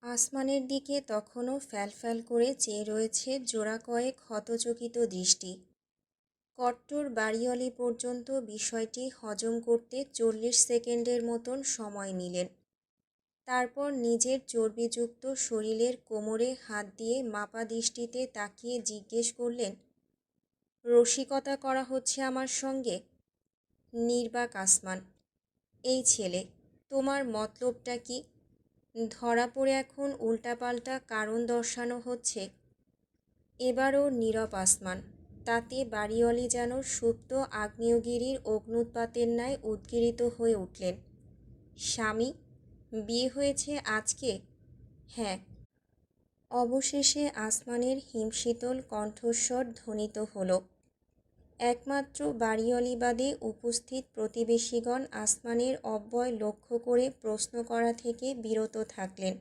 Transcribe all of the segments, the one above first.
আসমানের দিকে তখনও ফ্যালফ্যাল করে চেয়ে রয়েছে জোড়া কয়েক হতচকিত দৃষ্টি। কট্টর বাড়িওয়ালি পর্যন্ত বিষয়টি হজম করতে 40 সেকেন্ডের মতন সময় নিলেন। তারপর নিজের চর্বিযুক্ত শরীরের কোমরে হাত দিয়ে মাপা দৃষ্টিতে তাকিয়ে জিজ্ঞেস করলেন, রসিকতা করা হচ্ছে আমার সঙ্গে? নির্বাক আসমান, এই ছেলে, তোমার মতলবটা কি? ধরা পড়ে এখন উল্টাপাল্টা কারণ দর্শানো হচ্ছে। এবারও নীরব আসমান, তাতে বাড়িওয়ালি যেন সুপ্ত আগ্নেয়গিরির অগ্নুৎপাতের ন্যায় উদ্গীরিত হয়ে উঠলেন। স্বামী, বিয়ে হয়েছে আজকে? হ্যাঁ। অবশেষে আসমানের হিমশীতল কণ্ঠস্বর ধ্বনিত হল। একমাত্র বাড়িওয়ালি বাদে উপস্থিত প্রতিবেশীগণ আসমানের অব্যয় লক্ষ্য করে প্রশ্ন করা থেকে বিরত থাকলেন।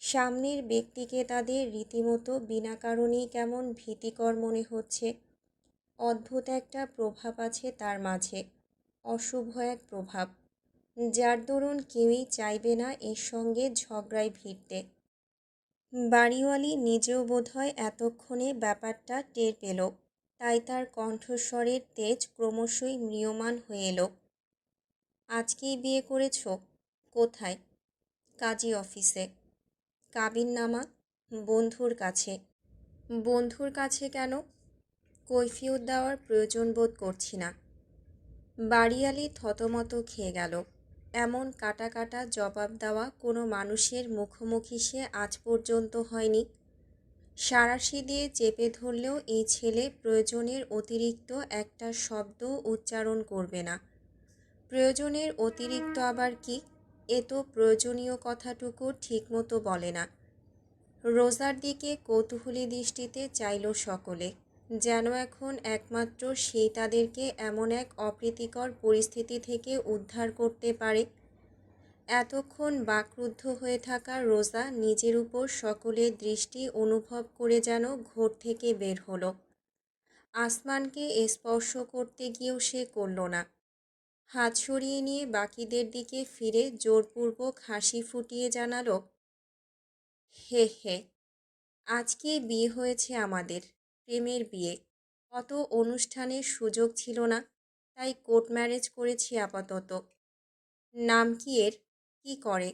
সামনের ব্যক্তিকে তাদের রীতিমতো বিনা কারণেই কেমন ভীতিকর মনে হচ্ছে। অদ্ভুত একটা প্রভাব আছে তার মাঝে, অশুভ এক প্রভাব, যার দরুন কেউই চাইবে না এর সঙ্গে ঝগড়ায় ভিড়তে। বাড়িওয়ালি নিজেও বোধহয় এতক্ষণে ব্যাপারটা টের পেল, তাই তার কণ্ঠস্বরের তেজ ক্রমশই ম্রিয়মাণ হয়ে এলো। আজকেই বিয়ে করেছ? কোথায়? কাজী অফিসে। কাবিননামা? বন্ধুর কাছে। বন্ধুর কাছে কেন? কৈফিয়ত দেওয়ার প্রয়োজন বোধ করছি না। বাড়িওয়ালি থতমত খেয়ে গেল। এমন কাটা কাটা জবাব দেওয়া কোনো মানুষের মুখোমুখি সে আজ পর্যন্ত হয়নি। সাঁড়াশি দিয়ে চেপে ধরলেও এই ছেলে প্রয়োজনের অতিরিক্ত একটা শব্দ উচ্চারণ করবে না। প্রয়োজনের অতিরিক্ত আবার কি? এ তো প্রয়োজনীয় কথাটুকু ঠিকমতো বলে না। রোজার দিকে কৌতূহলী দৃষ্টিতে চাইল সকলে, যেন এখন একমাত্র সেই তাদেরকে এমন এক অপ্রীতিকর পরিস্থিতি থেকে উদ্ধার করতে পারে। এতক্ষণ বাকরুদ্ধ হয়ে থাকা রোজা নিজের উপর সকলের দৃষ্টি অনুভব করে যেন ঘোর থেকে বের হলো। আসমানকে স্পর্শ করতে গিয়েও সে করল না। হাত সরিয়ে নিয়ে বাকিদের দিকে ফিরে জোরপূর্বক হাসি ফুটিয়ে জানালো, হে হে, আজকে বিয়ে হয়েছে আমাদের, প্রেমের বিয়ে। অত অনুষ্ঠানের সুযোগ ছিল না, তাই কোর্ট ম্যারেজ করেছি আপাতত। নাম কি এর? কি করে?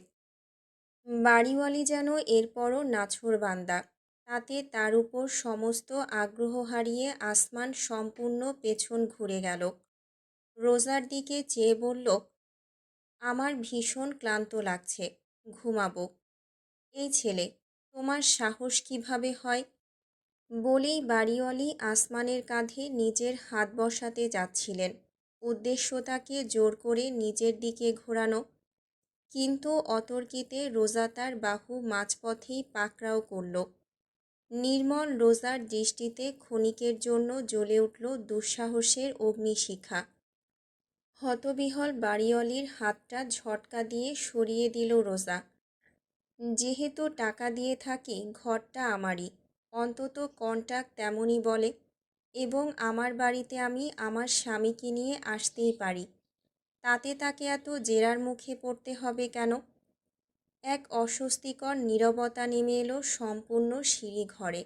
বাড়িওয়ালি যেন এরপরও নাছোড়বান্দা, তাতে তার উপর সমস্ত আগ্রহ হারিয়ে আসমান সম্পূর্ণ পেছন ঘুরে গেল। রোজার দিকে চেয়ে বলল, আমার ভীষণ ক্লান্ত লাগছে, ঘুমাবো। এই ছেলে, তোমার সাহস কিভাবে হয়? বলেই বাড়িওয়ালি আসমানের কাঁধে নিজের হাত বসাতে যাচ্ছিলেন, উদ্দেশ্য তাকে জোর করে নিজের দিকে ঘোরানো। কিন্তু অতর্কিতে রোজা তার বাহু মাঝপথেই পাকড়াও করল। নির্মল রোজার দৃষ্টিতে ক্ষণিকের জন্য জ্বলে উঠল দুঃসাহসের অগ্নিশিখা। হতবিহ্বল বাড়িওয়ালির হাতটা ঝটকা দিয়ে সরিয়ে দিল রোজা। যেহেতু টাকা দিয়ে থাকি, ঘরটা আমারই, অন্তত কন্ট্রাক্ট তেমনই বলে, এবং আমার বাড়িতে আমি আমার স্বামীকে নিয়ে আসতেই পারি। তাতে তাকে এত জেরার মুখে পড়তে হবে কেন? এক অস্বস্তিকর নীরবতা নেমে এলো সম্পূর্ণ সিঁড়ি ঘরে।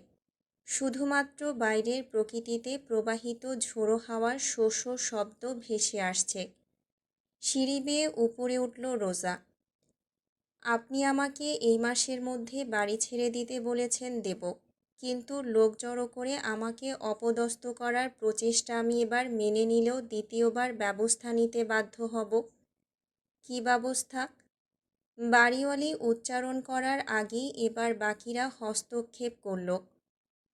শুধুমাত্র বাইরের প্রকৃতিতে প্রবাহিত ঝোড়ো হাওয়ার শো শো শব্দ ভেসে আসছে। সিঁড়ি বেয়ে উপরে উঠল রোজা। আপনি আমাকে এই মাসের মধ্যে বাড়ি ছেড়ে দিতে বলেছেন, দেব, কিন্তু লোক জড়ো করে আমাকে অপদস্থ করার প্রচেষ্টা আমি এবার মেনে নিলেও দ্বিতীয়বার ব্যবস্থা নিতে বাধ্য হব। কী ব্যবস্থা? বাড়িওয়ালি উচ্চারণ করার আগেই এবার বাকিরা হস্তক্ষেপ করল।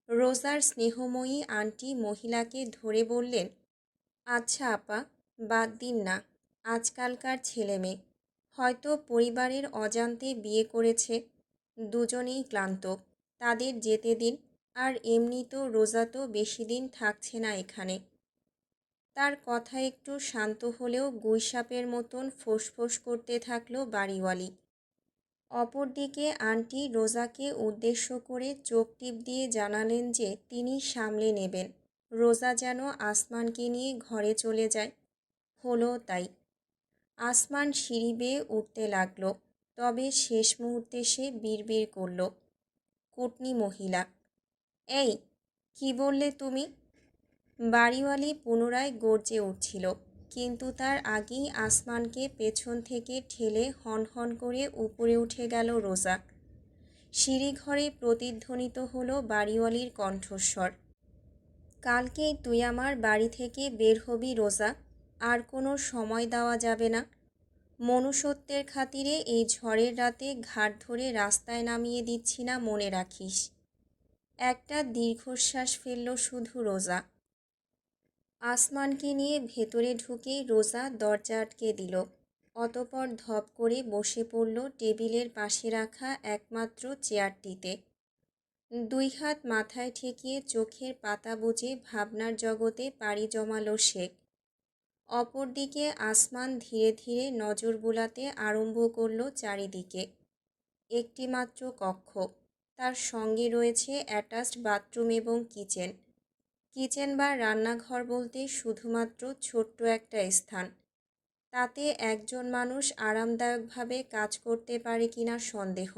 রোজার স্নেহময়ী আন্টি মহিলাকে ধরে বললেন, আচ্ছা আপা, বাদ দিন না, আজকালকার ছেলেমেয়ে হয়তো পরিবারের অজান্তে বিয়ে করেছে, দুজনেই ক্লান্ত, তাদের যেতে দিন। আর এমনি তো রোজা তো বেশি দিন থাকছে না এখানে। তার কথা একটু শান্ত হলেও গুইসাপের মতন ফোঁস করতে থাকলো বাড়িওয়ালি। অপরদিকে আন্টি রোজাকে উদ্দেশ্য করে চোখ টিপ দিয়ে জানালেন যে তিনি সামলে নেবেন, রোজা যেন আসমানকে নিয়ে ঘরে চলে যায়। হলো তাই। আসমান সিঁড়ি বেয়ে উঠতে লাগলো। তবে শেষ মুহূর্তে সে বিড়বিড় করল, কুটনি মহিলা। এই, কি বললে তুমি? বাড়িওয়ালি পুনরায় গর্জে উঠছিল, কিন্তু তার আগেই আসমানকে পেছন থেকে ঠেলে হনহন করে উপরে উঠে গেল রোজা। সিঁড়িঘরে প্রতিধ্বনিত হলো বাড়িওয়ালির কণ্ঠস্বর। কালকেই তুই আমার বাড়ি থেকে বের হবি রোজা, আর কোনো সময় দেওয়া যাবে না। মনুষ্যত্বের খাতিরে এই ঝড়ের রাতে ঘাট ধরে রাস্তায় নামিয়ে দিচ্ছি না, মনে রাখিস। একটা দীর্ঘশ্বাস ফেলল শুধু রোজা। আসমানকে নিয়ে ভেতরে ঢুকেই রোজা দরজা আটকে দিল। অতপর ধপ করে বসে পড়ল টেবিলের পাশে রাখা একমাত্র চেয়ারটিতে। দুই হাত মাথায় ঠেকিয়ে চোখের পাতা বুজে ভাবনার জগতে পাড়ি জমালো সে। অপরদিকে আসমান ধীরে ধীরে নজর বুলাতে আরম্ভ করল চারিদিকে। একটিমাত্র কক্ষ, তার সঙ্গে রয়েছে অ্যাটাচড বাথরুম এবং কিচেন। কিচেন বা রান্নাঘর বলতে শুধুমাত্র ছোট্ট একটা স্থান। তাতে একজন মানুষ আরামদায়কভাবে কাজ করতে পারে কিনা সন্দেহ।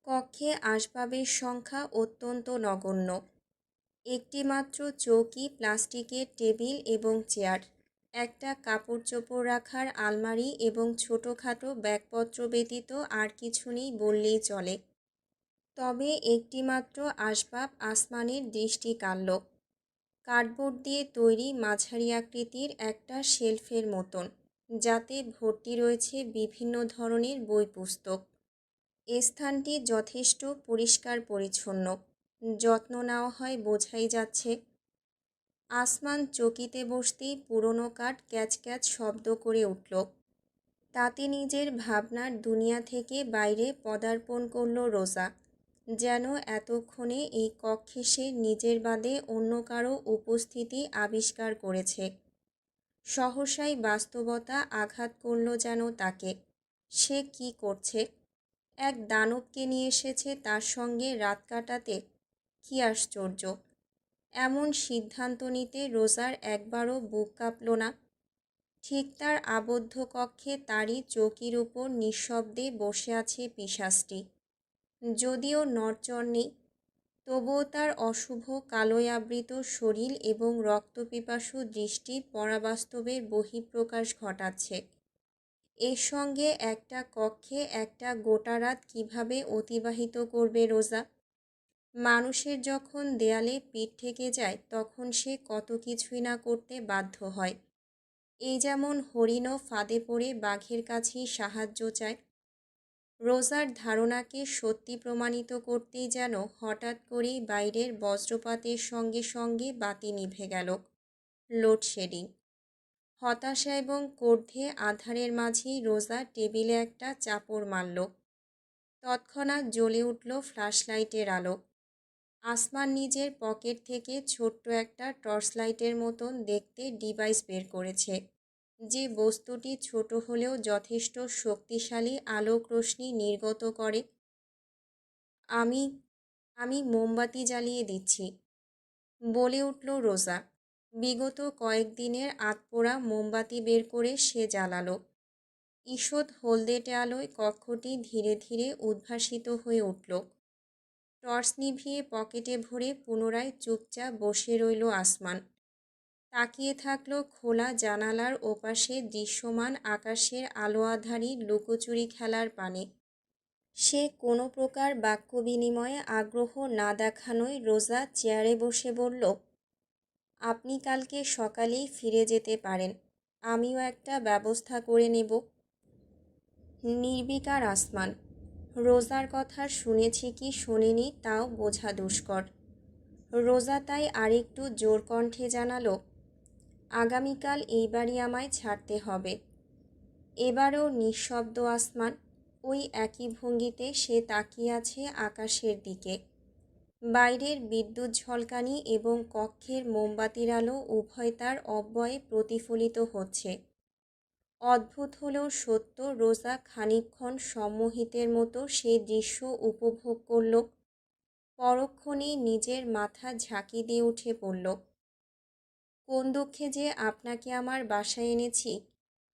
কক্ষে আসবাবের সংখ্যা অত্যন্ত নগণ্য। একটিমাত্র চৌকি, প্লাস্টিকের টেবিল এবং চেয়ার, একটা কাপড় চোপড় রাখার আলমারি এবং ছোটোখাটো ব্যাগপত্র ব্যতীত আর কিছু নেই বললেই চলে। তবে একটিমাত্র আসবাব আসমানের দৃষ্টি কাড়ল। কার্ডবোর্ড দিয়ে তৈরি মাঝারি আকৃতির একটা শেলফের মতন, যাতে ভর্তি রয়েছে বিভিন্ন ধরনের বই পুস্তক। স্থানটি যথেষ্ট পরিষ্কার পরিচ্ছন্ন, যত্ন নেওয়া হয় বোঝাই যাচ্ছে। আসমান চকিতে বসতেই পুরনো কাঠ ক্যাচ ক্যাচ শব্দ করে উঠল। তাতে নিজের ভাবনার দুনিয়া থেকে বাইরে পদার্পণ করল রোজা, যেন এতক্ষণে এই কক্ষে সে নিজের বাদে অন্য কারো উপস্থিতি আবিষ্কার করেছে। সহসাই বাস্তবতা আঘাত করল যেন তাকে। সে কি করছে? এক দানবকে নিয়ে এসেছে তার সঙ্গে রাত কাটাতে। কি আশ্চর্য! এমন সিদ্ধান্ত নিতে রোজার একবারও বুক কাঁপল না। ঠিক তার আবদ্ধ কক্ষে তারই চৌকির উপর নিঃশব্দে বসে আছে পিশাচটি। যদিও নড়চড় নেই, তবুও তার অশুভ কালোয় আবৃত শরীর এবং রক্তপিপাসু দৃষ্টি পরাবাস্তবের বহিঃপ্রকাশ ঘটাচ্ছে। এর সঙ্গে একটা কক্ষে একটা গোটা রাত কীভাবে অতিবাহিত করবে রোজা? মানুষের যখন দেয়ালে পিঠ ঠেকে যায় তখন সে কত কিছুই না করতে বাধ্য হয়। এই যেমন হরিণও ফাঁদে পড়ে বাঘের কাছেই সাহায্য চায়। রোজার ধারণাকে সত্যি প্রমাণিত করতেই যেন হঠাৎ করেই বাইরের বজ্রপাতের সঙ্গে সঙ্গে বাতি নিভে গেল। লোডশেডিং। হতাশা এবং ক্রোধে আঁধারের মাঝেই রোজা টেবিলে একটা চাপড় মারল। তৎক্ষণাৎ জ্বলে উঠল ফ্ল্যাশলাইটের আলো। আসমান নিজের পকেট থেকে ছোট্ট একটা টর্চলাইটের মতন দেখতে ডিভাইস বের করেছে, যে বস্তুটি ছোট হলেও যথেষ্ট শক্তিশালী আলোক রশ্মি নির্গত করে। আমি আমি মোমবাতি জ্বালিয়ে দিচ্ছি, বলে উঠল রোজা। বিগত কয়েকদিনের আতপোড়া মোমবাতি বের করে সে জ্বালালো। ঈষৎ হলদেটে আলোয় কক্ষটি ধীরে ধীরে উদ্ভাসিত হয়ে উঠল। টর্চ নিভিয়ে পকেটে ভরে পুনরায় চুপচাপ বসে রইল আসমান। তাকিয়ে থাকল খোলা জানালার ওপাশে দৃশ্যমান আকাশের আলো আঁধারি লুকোচুরি খেলার পানে। সে কোনো প্রকার বাক্য বিনিময়ে আগ্রহ না দেখানোয় রোজা চেয়ারে বসে বলল, আপনি কালকে সকালেই ফিরে যেতে পারেন, আমিও একটা ব্যবস্থা করে নেব। নির্বিকার আসমান। রোজার কথা শুনেছি কি শোনেনি তাও বোঝা দুষ্কর। রোজা তাই আরেকটু জোর কণ্ঠে জানালো, আগামীকাল এই বাড়ি আমায় ছাড়তে হবে। এবারও নিঃশব্দ আসমান। ওই একই ভঙ্গিতে সে তাকিয়ে আছে আকাশের দিকে। বাইরের বিদ্যুৎ ঝলকানি এবং কক্ষের মোমবাতির আলো উভয় তার অব্যয়ে প্রতিফলিত হচ্ছে। অদ্ভুত হলেও সত্য, রোজা খানিকক্ষণ সম্মোহিতের মতো সেই দৃশ্য উপভোগ করল। পরক্ষণেই নিজের মাথা ঝাঁকি দিয়ে উঠে পড়ল। কোন দুঃখে যে আপনাকে আমার বাসায় এনেছি,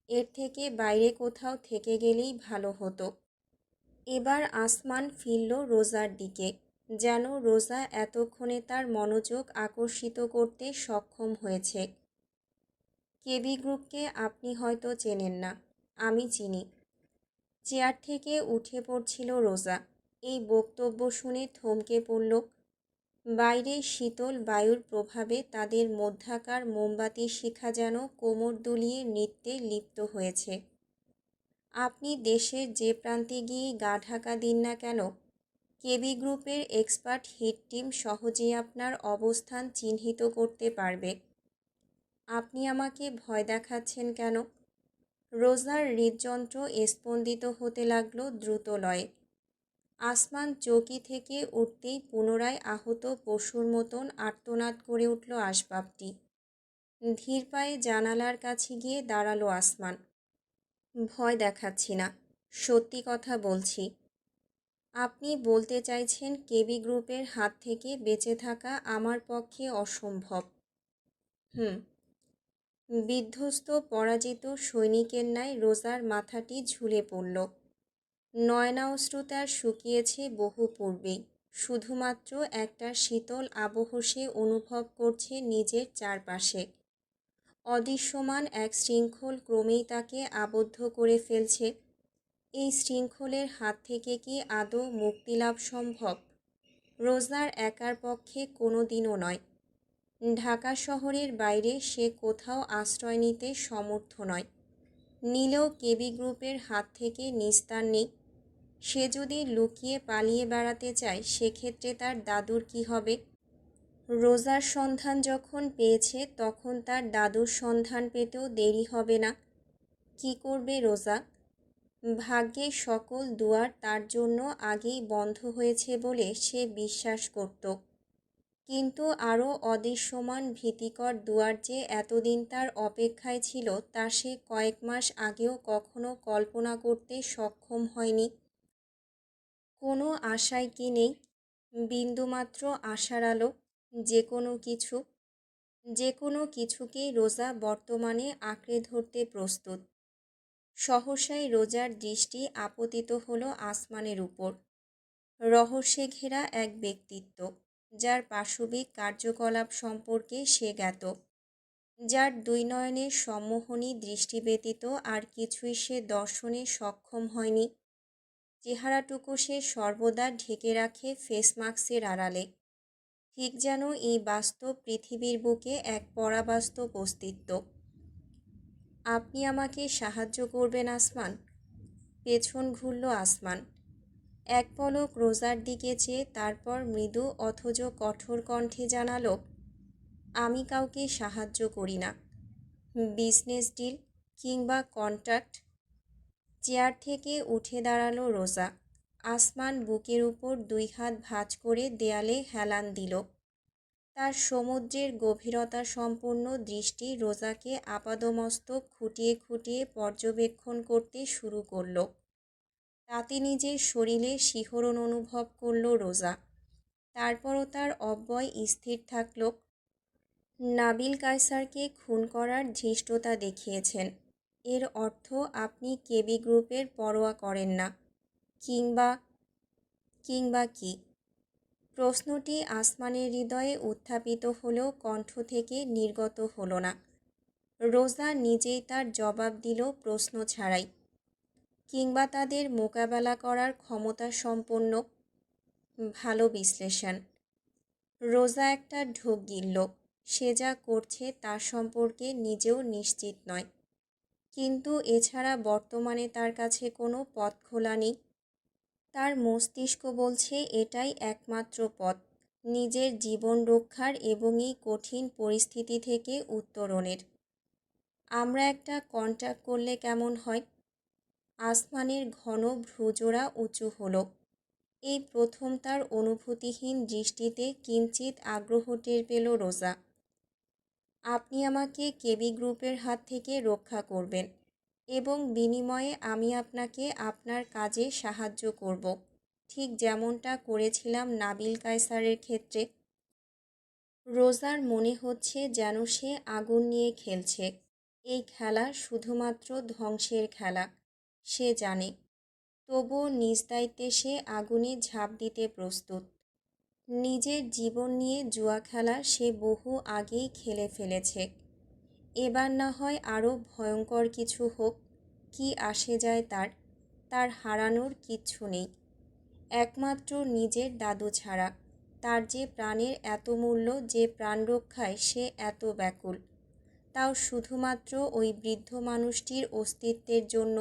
এর থেকে বাইরে কোথাও থেকে গেলেই ভালো হতো। এবার আসমান ফিরল রোজার দিকে, যেন রোজা এতক্ষণে তার মনোযোগ আকর্ষিত করতে সক্ষম হয়েছে। কেবি গ্রুপকে আপনি হয়তো চেনেন না, আমি চিনি। চেয়ার থেকে উঠে পড়ছিল রোজা। এই বক্তব্য শুনে থমকে পড়ল। বাইরে শীতল বায়ুর প্রভাবে তাদের মধ্যাকার মোমবাতির শিখা যেন কোমর দুলিয়ে নৃত্যে লিপ্ত হয়েছে। আপনি দেশের যে প্রান্তে গিয়ে গা ঢাকা দিন না কেন, কেবি গ্রুপের এক্সপার্ট হিট টিম সহজেই আপনার অবস্থান চিহ্নিত করতে পারবে। আপনি আমাকে ভয় দেখাচ্ছেন কেন? রোজার হৃদযন্ত্র স্পন্দিত হতে লাগলো দ্রুত লয়ে। আসমান চৌকি থেকে উঠতেই পুনরায় আহত পশুর মতন আর্তনাদ করে উঠল আসবাবটি। ধীর পায়ে জানালার কাছে গিয়ে দাঁড়ালো আসমান। ভয় দেখাচ্ছি না, সত্যি কথা বলছি। আপনি বলতে চাইছেন কেবি গ্রুপের হাত থেকে বেঁচে থাকা আমার পক্ষে অসম্ভব? হুম। বিধ্বস্ত পরাজিত সৈনিকের ন্যায় রোজার মাথাটি ঝুলে পড়ল। নয়নাশ্রু তার শুকিয়েছে বহু পূর্বেই। শুধুমাত্র একটা শীতল আবহ সে অনুভব করছে নিজের চারপাশে। অদৃশ্যমান এক শৃঙ্খল ক্রমেই তাকে আবদ্ধ করে ফেলছে। এই শৃঙ্খলের হাত থেকে কি আদৌ মুক্তিলাভ সম্ভব? রোজার একার পক্ষে কোনো দিনও নয়। ঢাকা শহরের বাইরে সে কোথাও আশ্রয় নিতে সমর্থ নয়। নিলেও কেবি গ্রুপের হাত থেকে নিস্তার নেই। সে যদি লুকিয়ে পালিয়ে বেড়াতে চায়, সেক্ষেত্রে তার দাদুর কি হবে? রোজার সন্ধান যখন পেয়েছে, তখন তার দাদুর সন্ধান পেতেও দেরি হবে না। কি করবে রোজা? ভাগ্যের সকল দুয়ার তার জন্য আগেই বন্ধ হয়েছে বলে সে বিশ্বাস করত। কিন্তু আরও অদৃশ্যমান ভীতিকর দুয়ার যে এতদিন তার অপেক্ষায় ছিল, তা সে কয়েক মাস আগেও কখনো কল্পনা করতে সক্ষম হয়নি। কোনো আশায় কি নেই? বিন্দুমাত্র আশার আলো। যে কোনো কিছুকেই রোজা বর্তমানে আঁকড়ে ধরতে প্রস্তুত। সহসাই রোজার দৃষ্টি আপতিত হলো আসমানের উপর। রহস্যে ঘেরা এক ব্যক্তিত্ব, যার পাশবিক কার্যকলাপ সম্পর্কে সে জ্ঞাত, যার দুই নয়নের সম্মোহনী দৃষ্টি ব্যতীত আর কিছুই সে দর্শনে সক্ষম হয়নি। চেহারাটুকু সে সর্বদা ঢেকে রাখে ফেসমাস্কের আড়ালে, ঠিক যেন এই বাস্তব পৃথিবীর বুকে এক পরাবাস্তব অস্তিত্ব। আপনি আমাকে সাহায্য করবেন আসমান? পেছন ঘুরল আসমান। এক পলক রোজার দিকে চেয়ে তারপর মৃদু অথচ কঠোর কণ্ঠে জানালো, আমি কাউকে সাহায্য করি না। বিজনেস ডিল কিংবা কন্ট্রাক্ট? চেয়ার থেকে উঠে দাঁড়ালো রোজা। আসমান বুকের উপর দুই হাত ভাঁজ করে দেয়ালে হেলান দিল। তার সমুদ্রের গভীরতা সম্পূর্ণ দৃষ্টি রোজাকে আপাদমস্তক খুঁটিয়ে খুঁটিয়ে পর্যবেক্ষণ করতে শুরু করল। তাতে নিজের শরীরে শিহরণ অনুভব করল রোজা। তারপরও তার অব্যয় স্থির থাকল। নাবিল কায়সারকে খুন করার ধৃষ্টতা দেখিয়েছেন, এর অর্থ আপনি কেবি গ্রুপের পরোয়া করেন না। কিংবা কি? প্রশ্নটি আসমানের হৃদয়ে উত্থাপিত হলেও কণ্ঠ থেকে নির্গত হলো না। রোজা নিজেই তার জবাব দিল প্রশ্ন ছাড়াই। কিংবা তাদের মোকাবেলা করার ক্ষমতা সম্পন্ন। ভালো বিশ্লেষণ। রোজা একটা ঢোক গিলল। সে যা করছে তা সম্পর্কে নিজেও নিশ্চিত নয়, কিন্তু এছাড়া বর্তমানে তার কাছে কোনো পথ খোলা নেই। তার মস্তিষ্ক বলছে এটাই একমাত্র পথ নিজের জীবন রক্ষার এবং এই কঠিন পরিস্থিতি থেকে উত্তরণের। আমরা একটা কন্ট্যাক্ট করলে কেমন হয়? আসমানের ঘন ভ্রুজোড়া উঁচু হলো। এই প্রথম তার অনুভূতিহীন দৃষ্টিতে কিঞ্চিত আগ্রহ টের পেল রোজা। আপনি আমাকে কেবি গ্রুপের হাত থেকে রক্ষা করবেন এবং বিনিময়ে আমি আপনাকে আপনার কাজে সাহায্য করব, ঠিক যেমনটা করেছিলাম নাবিল কায়সারের ক্ষেত্রে। রোজার মনে হচ্ছে যেন সে আগুন নিয়ে খেলছে। এই খেলা শুধুমাত্র ধ্বংসের খেলা, সে জানে। তবুও নিজ দায়িত্বে সে আগুনে ঝাঁপ দিতে প্রস্তুত। নিজের জীবন নিয়ে জুয়া খেলা সে বহু আগেই খেলে ফেলেছে। এবার না হয় আরও ভয়ঙ্কর কিছু হোক, কি আসে যায় তার, তার হারানোর কিচ্ছু নেই, একমাত্র নিজের দাদু ছাড়া। তার যে প্রাণের এত মূল্য, যে প্রাণ রক্ষায় সে এত ব্যাকুল, তাও শুধুমাত্র ওই বৃদ্ধ মানুষটির অস্তিত্বের জন্য।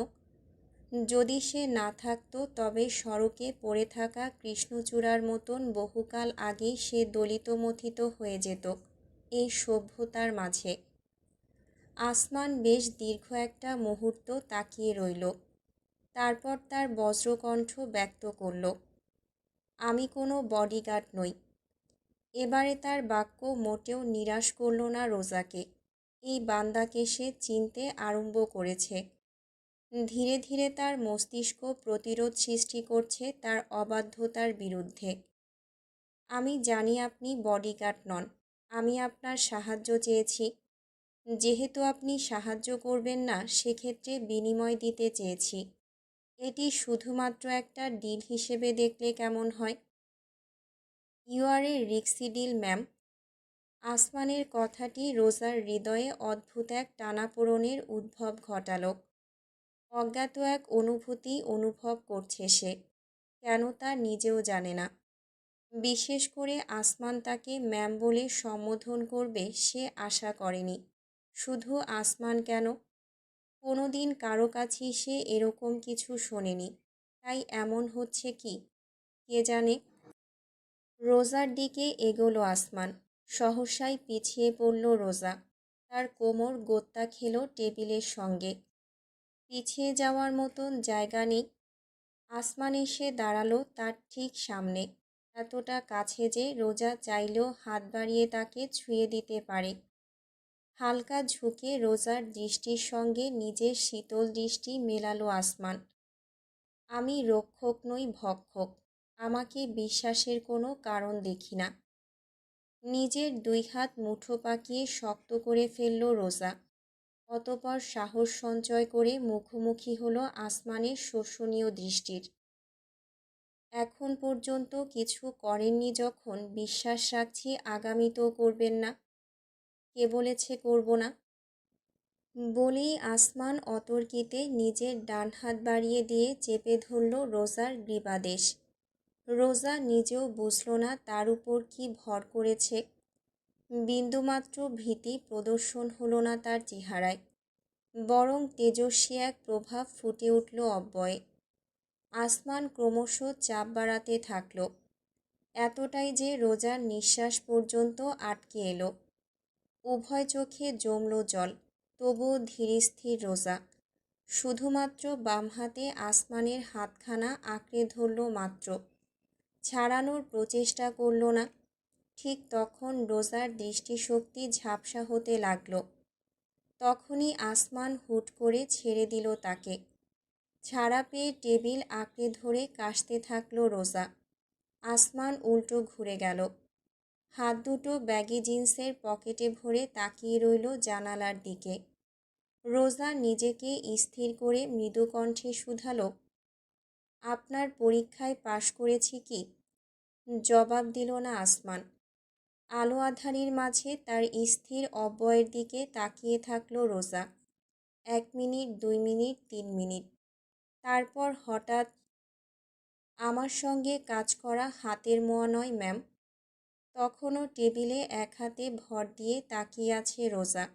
যদি সে না থাকতো তবে সড়কে পড়ে থাকা কৃষ্ণচূড়ার মতন বহুকাল আগেই সে দলিত মথিত হয়ে যেত এই সভ্যতার মাঝে। আসমান বেশ দীর্ঘ একটা মুহূর্ত তাকিয়ে রইল, তারপর তার বজ্রকণ্ঠ ব্যক্ত করল, আমি কোনো বডিগার্ড নই। এবারে তার বাক্য মোটেও নিরাশ করল না রোজাকে। এই বান্দাকে সে চিনতে আরম্ভ করেছে। ধীরে ধীরে তার মস্তিষ্ক প্রতিরোধ সৃষ্টি করছে তার অবাধ্যতার বিরুদ্ধে। আমি জানি আপনি বডিগার্ড নন, আমি আপনার সাহায্য চেয়েছি। যেহেতু আপনি সাহায্য করবেন না, সেক্ষেত্রে বিনিময় দিতে চেয়েছি। এটি শুধুমাত্র একটা ডিল হিসেবে দেখলে কেমন হয়? ইউ আর এ রিক্সি ডিল, ম্যাম। আসমানের কথাটি রোজার হৃদয়ে অদ্ভুত এক টানাপোড়েনের উদ্ভব ঘটাল। অজ্ঞাত এক অনুভূতি অনুভব করছে সে, কেন তা নিজেও জানে না। বিশেষ করে আসমান তাকে ম্যাম বলে সম্বোধন করবে সে আশা করেনি। শুধু আসমান কেন, কোনো দিন কারো কাছেই সে এরকম কিছু শোনেনি। তাই এমন হচ্ছে কি, কে জানে। রোজার দিকে এগোলো আসমান। সহসাই পিছিয়ে পড়ল রোজা। তার কোমর গোত্তা খেল টেবিলের সঙ্গে। পিছিয়ে যাওয়ার মতন জায়গা নেই। আসমান এসে দাঁড়ালো তার ঠিক সামনে, এতটা কাছে যে রোজা চাইলেও হাত বাড়িয়ে তাকে ছুঁয়ে দিতে পারে। হালকা ঝুঁকে রোজার দৃষ্টির সঙ্গে নিজের শীতল দৃষ্টি মেলালো আসমান। আমি রক্ষক নই, ভক্ষক। আমাকে বিশ্বাসের কোনো কারণ দেখি না। নিজের দুই হাত মুঠো পাকিয়ে শক্ত করে ফেলল রোজা। অতঃপর সাহস সঞ্চয় করে মুখোমুখি হলো আসমানের শোষণীয় দৃষ্টির। এখন পর্যন্ত কিছু করেননি যখন, বিশ্বাস রাখছি আগামীতেও করবেন না। কে বলেছে করব না? বলেই আসমান অতর্কিতে নিজের ডান হাত বাড়িয়ে দিয়ে চেপে ধরল রোজার গ্রীবাদেশ। রোজা নিজেও বুঝল না তার উপর কি ভর করেছে। বিন্দুমাত্র ভীতি প্রদর্শন হলো না তার চেহারায়, বরং তেজস্বী এক প্রভাব ফুটে উঠল অব্যয়ে। আসমান ক্রমশ চাপ বাড়াতে থাকল, এতটাই যে রোজার নিঃশ্বাস পর্যন্ত আটকে এলো। উভয় চোখে জমল জল, তবুও ধীরস্থির রোজা। শুধুমাত্র বাম হাতে আসমানের হাতখানা আঁকড়ে ধরল মাত্র, ছাড়ানোর প্রচেষ্টা করল না। ঠিক তখন রোজার দৃষ্টিশক্তি ঝাপসা হতে লাগল। তখনই আসমান হুট করে ছেড়ে দিল তাকে। ছাড়া পেয়ে টেবিল আঁকড়ে ধরে কাশতে থাকল রোজা। আসমান উল্টো ঘুরে গেল। হাত দুটো ব্যাগি জিন্সের পকেটে ভরে তাকিয়ে রইল জানালার দিকে। রোজা নিজেকে স্থির করে মৃদু কণ্ঠে শুধালো, আপনার পরীক্ষায় পাশ করেছি কি? জবাব দিল না আসমান। আলো আঁধারির মাঝে তার স্থির অব্যয়ের দিকে তাকিয়ে থাকল রোজা। 1 মিনিট, 2 মিনিট, 3 মিনিট। তারপর হঠাৎ, আমার সঙ্গে কাজ করা হাতের মোয়া নয়, ম্যাম। তখনও টেবিলে এক হাতে ভর দিয়ে তাকিয়ে আছে রোজা।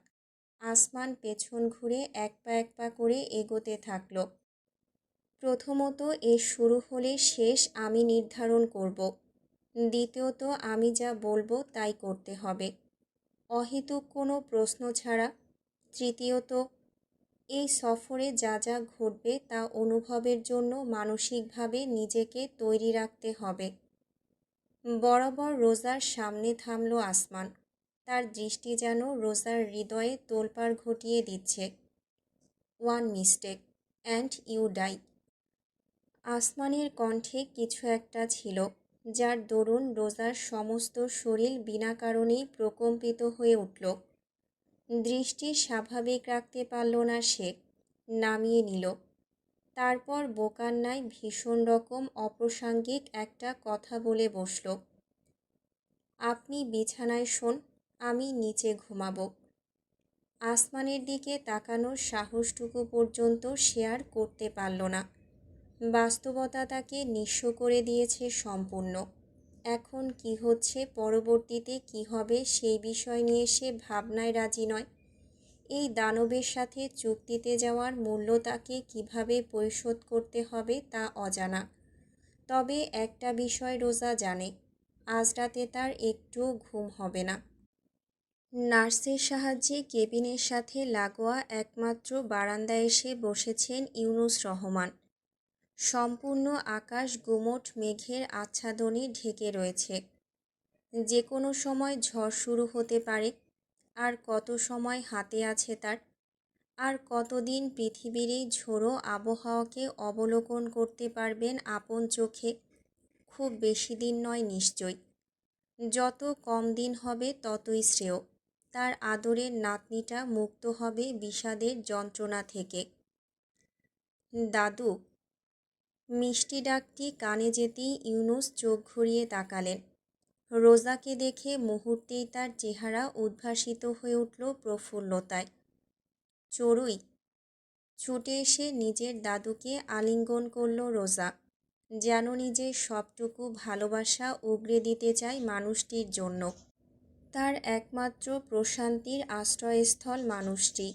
আসমান পেছন ঘুরে এক পা করে এগোতে থাকল। প্রথমত, এর শুরু হলে শেষ আমি নির্ধারণ করব। দ্বিতীয়ত, আমি যা বলবো তাই করতে হবে, অহেতুক কোনো প্রশ্ন ছাড়া। তৃতীয়ত, এই সফরে যা যা ঘটবে তা অনুভবের জন্য মানসিকভাবে নিজেকে তৈরি রাখতে হবে। বরাবর রোজার সামনে থামল আসমান। তার দৃষ্টি যেন রোজার হৃদয়ে তোলপাড় ঘটিয়ে দিচ্ছে। 1 মিস্টেক অ্যান্ড ইউ ডাই। আসমানের কণ্ঠে কিছু একটা ছিল, যার দরুন রোজার সমস্ত শরীর বিনা কারণেই প্রকম্পিত হয়ে উঠল। দৃষ্টি স্বাভাবিক রাখতে পারল না সে, নামিয়ে নিল। তারপর বোকার ন্যায় ভীষণ রকম অপ্রাসঙ্গিক একটা কথা বলে বসল। আপনি বিছানায় শোন, আমি নিচে ঘুমাবো। আসমানের দিকে তাকানোর সাহসটুকু পর্যন্ত সে আর করতে পারল না। বাস্তবতা তাকে নিঃস্ব করে দিয়েছে সম্পূর্ণ। এখন কি হচ্ছে, পরবর্তীতে কি হবে, সেই বিষয় নিয়ে সে ভাবনায় রাজি নয়। এই দানবের সাথে চুক্তিতে যাওয়ার মূল্য তাকে কিভাবে পরিশোধ করতে হবে তা অজানা। তবে একটা বিষয় রোজা জানে, আজ রাতে তার একটুও ঘুম হবে না। নার্সের সাহায্যে কেবিনের সাথে লাগোয়া একমাত্র বারান্দায় এসে বসেছেন ইউনুস রহমান। সম্পূর্ণ আকাশ গুমোট মেঘের আচ্ছাদনে ঢেকে রয়েছে। যে কোনো সময় ঝড় শুরু হতে পারে। আর কত সময় হাতে আছে তার? আর কতদিন পৃথিবীর এই ঝোড়ো আবহাওয়াকে অবলোকন করতে পারবেন আপন চোখে? খুব বেশি দিন নয় নিশ্চয়। যত কম দিন হবে ততই শ্রেয়। তার আদরের নাতনিটা মুক্ত হবে বিষাদের যন্ত্রণা থেকে। দাদু! মিষ্টি ডাকটি কানে যেতেই ইউনুস চোখ ঘুরিয়ে তাকালেন। রোজাকে দেখে মুহূর্তেই তার চেহারা উদ্ভাসিত হয়ে উঠল প্রফুল্লতায়। চড়ুই! ছুটে এসে নিজের দাদুকে আলিঙ্গন করল রোজা, যেন নিজের সবটুকু ভালোবাসা উগরে দিতে চায় মানুষটির জন্য। তার একমাত্র প্রশান্তির আশ্রয়স্থল মানুষটি।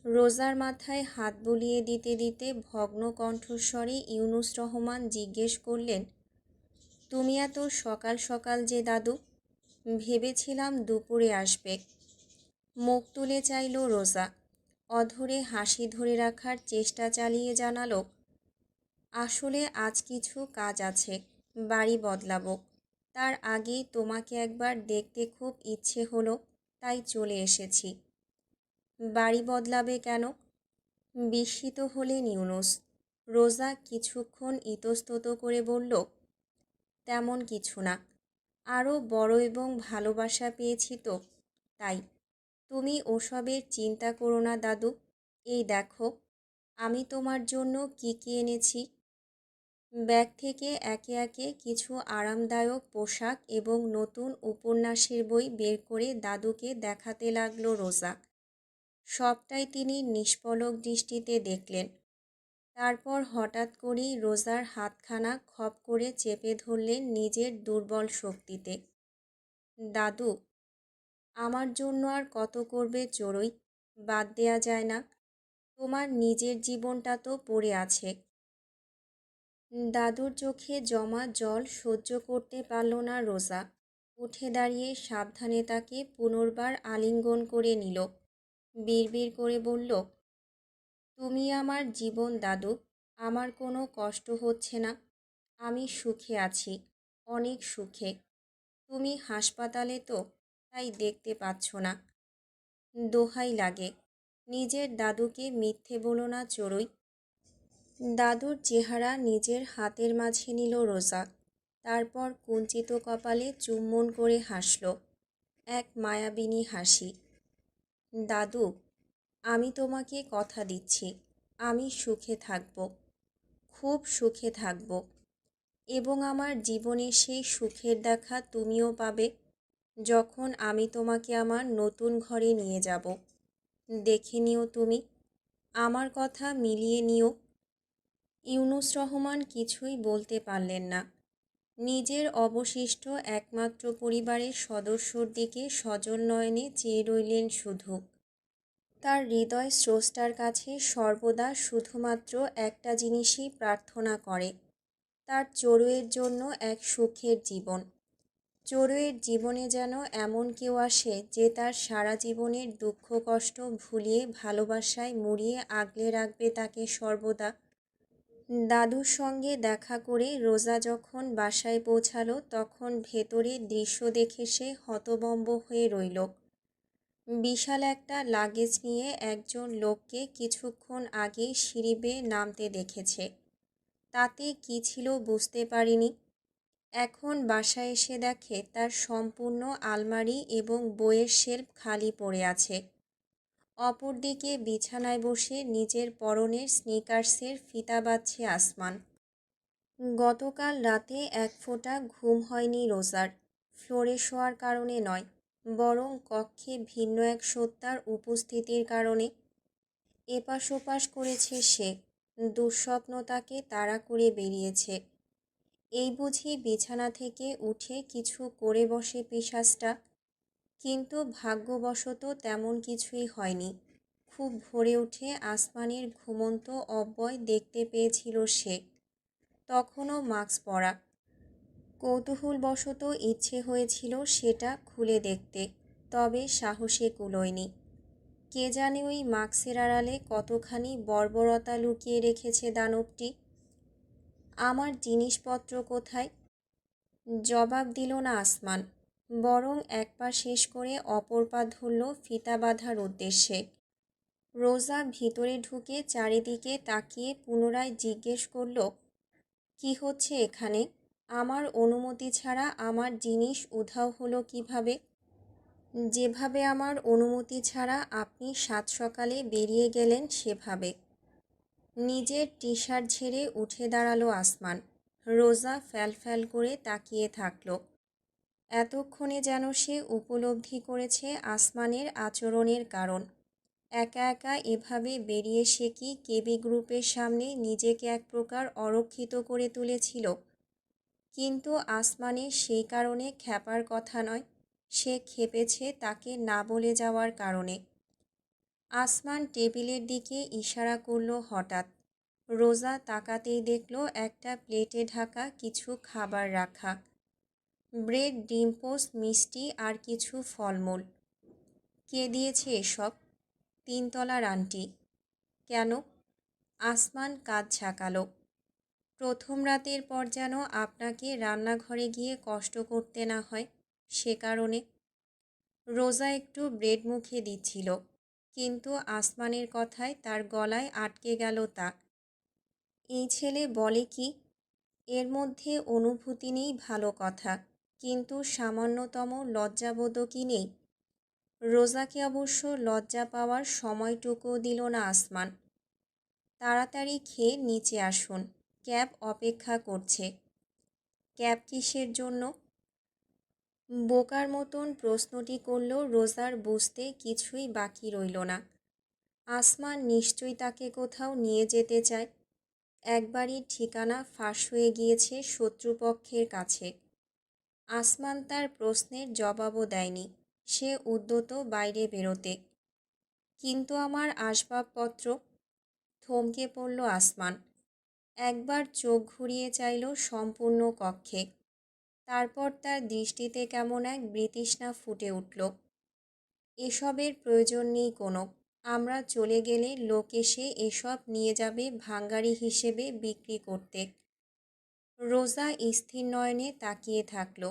রোজার মাথায় হাত বুলিয়ে দিতে দিতে ভগ্ন কণ্ঠস্বরে ইউনুস রহমান জিজ্ঞেস করলেন, তুমি এত সকাল সকাল যে দাদু? ভেবেছিলাম দুপুরে আসবে। মুখ তুলে চাইল রোজা। অধরে হাসি ধরে রাখার চেষ্টা চালিয়ে জানালো, আসলে আজ কিছু কাজ আছে, বাড়ি বদলাবো। তার আগেই তোমাকে একবার দেখতে খুব ইচ্ছে হলো, তাই চলে এসেছি। বাড়ি বদলাবে কেন? বিস্মিত হলেন ইউনুস। রোজা কিছুক্ষণ ইতস্তত করে বলল, তেমন কিছু না, আরও বড় এবং ভালোবাসা পেয়েছি তো, তাই। তুমি ওসবের চিন্তা করো না দাদু। এই দেখো, আমি তোমার জন্য কি কি এনেছি। ব্যাগ থেকে একে একে কিছু আরামদায়ক পোশাক এবং নতুন উপন্যাসের বই বের করে দাদুকে দেখাতে লাগলো রোজা। সবটাই তিনি নিষ্পলক দৃষ্টিতে দেখলেন। তারপর হঠাৎ করেই রোজার হাতখানা খপ করে চেপে ধরলেন নিজের দুর্বল শক্তিতে। দাদু! আমার জন্য আর কত করবে চড়ুই? বাদ দেয়া যায় না? তোমার নিজের জীবনটা তো পড়ে আছে। দাদুর চোখে জমা জল সহ্য করতে পারল না রোজা। উঠে দাঁড়িয়ে সাবধানে তাকে পুনর্বার আলিঙ্গন করে নিল। বিড়বিড় করে বলল, তুমি আমার জীবন দাদু, আমার কোনো কষ্ট হচ্ছে না। আমি সুখে আছি, অনেক সুখে। তুমি হাসপাতালে তো, তাই দেখতে পাচ্ছ না। দোহাই লাগে, নিজের দাদুকে মিথ্যে বলো না চড়ুই। দাদুর চেহারা নিজের হাতের মাঝে নিল রোজা। তারপর কুঞ্চিত কপালে চুম্বন করে হাসল, এক মায়াবিনী হাসি। দাদু, আমি তোমাকে কথা দিচ্ছি, আমি সুখে থাকব, খুব সুখে থাকব। এবং আমার জীবনে সেই সুখের দেখা তুমিও পাবে, যখন আমি তোমাকে আমার নতুন ঘরে নিয়ে যাব। দেখে নিও তুমি, আমার কথা মিলিয়ে নিও। ইউনুস রহমান কিছুই বলতে পারলেন না। নিজের অবশিষ্ট একমাত্র পরিবারের সদস্যর দিকে সজল নয়নে চেয়ে রইলেন শুধু। তার হৃদয় স্রষ্টার কাছে সর্বদা শুধুমাত্র একটা জিনিসই প্রার্থনা করে, তার চড়ুইয়ের জন্য এক সুখের জীবন। চড়ুইয়ের জীবনে যেন এমন কেউ আসে যে তার সারা জীবনের দুঃখ কষ্ট ভুলিয়ে ভালোবাসায় মুড়িয়ে আগলে রাখবে তাকে সর্বদা। দাদুর সঙ্গে দেখা করে রোজা যখন বাসায় পৌঁছালো, তখন ভেতরে দৃশ্য দেখে সে হতভম্ব হয়ে রইল। বিশাল একটা লাগেজ নিয়ে একজন লোককে কিছুক্ষণ আগেই সিঁড়ি বেয়ে নামতে দেখেছে। তাতে কি ছিল বুঝতে পারিনি। এখন বাসায় এসে দেখে তার সম্পূর্ণ আলমারি এবং বইয়ের শেলফ খালি পড়ে আছে। অপরদিকে বিছানায় বসে নিজের পরনের স্নিকার্সের ফিতা বাঁধছে আসমান। গতকাল রাতে এক ফোঁটা ঘুম হয়নি রোজার। ফ্লোরে শোয়ার কারণে নয়, বরং কক্ষে ভিন্ন এক সত্তার উপস্থিতির কারণে। এপাশ ওপাশ করেছে সে, দুঃস্বপ্ন তাকে তাড়া করে বেরিয়েছে। এই বুঝি বিছানা থেকে উঠে কিছু করে বসে পিশাচটা। কিন্তু ভাগ্যবশত তেমন কিছুই হয়নি। খুব ভোরে উঠে আসমানের ঘুমন্ত অব্যয় দেখতে পেয়েছিল সে, তখনও মাস্ক পরা। কৌতূহলবশত ইচ্ছে হয়েছিল সেটা খুলে দেখতে, তবে সাহসে কুলোয়নি। কে জানে ওই মাস্কের আড়ালে কতখানি বর্বরতা লুকিয়ে রেখেছে দানবটি। আমার জিনিসপত্র কোথায়? জবাব দিল না আসমান, বরং এক পা শেষ করে অপর পা ধরল ফিতা বাঁধার উদ্দেশ্যে। রোজা ভিতরে ঢুকে চারিদিকে তাকিয়ে পুনরায় জিজ্ঞেস করল, কি হচ্ছে এখানে? আমার অনুমতি ছাড়া আমার জিনিস উধাও হলো কিভাবে? যেভাবে আমার অনুমতি ছাড়া আপনি সাত সকালে বেরিয়ে গেলেন সেভাবে। নিজের টি শার্ট ঝেড়ে উঠে দাঁড়ালো আসমান। রোজা ফ্যালফ্যাল করে তাকিয়ে থাকল। এতক্ষণে যেন সে উপলব্ধি করেছে আসমানের আচরণের কারণ। একা একা এভাবে বেরিয়ে সে কি কেবি গ্রুপের সামনে নিজেকে এক প্রকার অরক্ষিত করে তুলেছিল। কিন্তু আসমানের সেই কারণে ক্ষেপার কথা নয়, সে ক্ষেপেছে তাকে না বলে যাওয়ার কারণে। আসমান টেবিলের দিকে ইশারা করল হঠাৎ। রোজা তাকাতেই দেখল একটা প্লেটে ঢাকা কিছু খাবার রাখা, ব্রেড, ডিম পোস্ট, মিষ্টি আর কিছু ফলমূল। কে দিয়েছে এসব? তিনতলার আন্টি। কেন? আসমান কাঁধ ঝাঁকালো। প্রথম রাতের পর যেন আপনাকে রান্নাঘরে গিয়ে কষ্ট করতে না হয়, সে কারণে। রোজা একটু ব্রেড মুখে দিচ্ছিল, কিন্তু আসমানের কথায় তার গলায় আটকে গেল তা। এই ছেলে বলে কি? এর মধ্যে অনুভূতি নেই ভালো কথা, কিন্তু সামান্যতম লজ্জাবোধও কি নেই? রোজাকে অবশ্য লজ্জা পাওয়ার সময়টুকুও দিল না আসমান। তাড়াতাড়ি খেয়ে নিচে আসুন, ক্যাব অপেক্ষা করছে। ক্যাব কিসের জন্য? বোকার মতন প্রশ্নটি করল রোজার, বুঝতে কিছুই বাকি রইল না। আসমান নিশ্চয়ই তাকে কোথাও নিয়ে যেতে চায়। একবারই ঠিকানা ফাঁস হয়ে গিয়েছে শত্রুপক্ষের কাছে। আসমান তার প্রশ্নের জবাবও দেয়নি। সে উদ্যত বাইরে বেরোতে। কিন্তু আমার আসবাবপত্র? থমকে পড়ল আসমান। একবার চোখ ঘুরিয়ে চাইল সম্পূর্ণ কক্ষে। তারপর তার দৃষ্টিতে কেমন এক বিতৃষ্ণা ফুটে উঠল। এসবের প্রয়োজন নেই কোনো। আমরা চলে গেলে লোক এসে এসব নিয়ে যাবে ভাঙ্গারি হিসেবে বিক্রি করতে। রোজা স্থির নয়নে তাকিয়ে থাকল।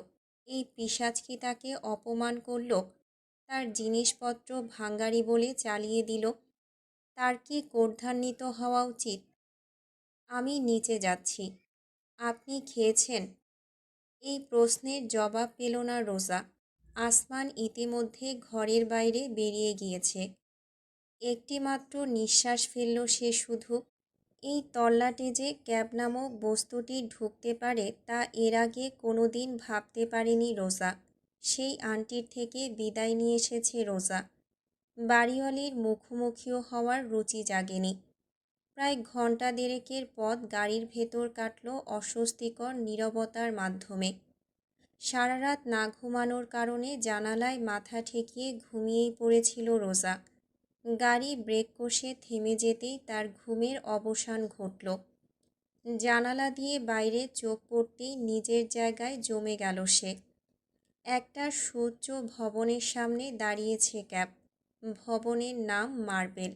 এই পিশাচ কি তাকে অপমান করল? তার জিনিসপত্র ভাঙ্গারি বলে চালিয়ে দিল। তার কি ক্রোধান্বিত হওয়া উচিত? আমি নিচে যাচ্ছি। আপনি খেয়েছেন? এই প্রশ্নের জবাব পেল না রোজা। আসমান ইতিমধ্যে ঘরের বাইরে বেরিয়ে গিয়েছে। একটিমাত্র নিঃশ্বাস ফেলল সে শুধু। এই তল্লাটে যে ক্যাব নামক বস্তুটি ঢুকতে পারে তা এর আগে কোনো দিন ভাবতে পারেনি রোজা। সেই আন্টির থেকে বিদায় নিয়ে এসেছে রোজা। বাড়িওয়ালির মুখোমুখিও হওয়ার রুচি জাগেনি। প্রায় ঘন্টা দেড়েকের পথ গাড়ির ভেতর কাটল অস্বস্তিকর নীরবতার মাধ্যমে। সারা রাত না ঘুমানোর কারণে জানালায় মাথা ঠেকিয়ে ঘুমিয়েই পড়েছিল রোজা। গাড়ি ব্রেক কষে থেমে যেতেই তার ঘুমের অবসান ঘটল। জানালা দিয়ে বাইরে চোখ পড়তেই নিজের জায়গায় জমে গেল সে। একটা সুউচ্চ ভবনের সামনে দাঁড়িয়েছে ক্যাব। ভবনের নাম মার্বেল।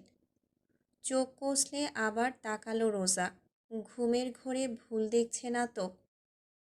চোখ কষলে আবার তাকালো রোজা। ঘুমের ঘোরে ভুল দেখছে না তো?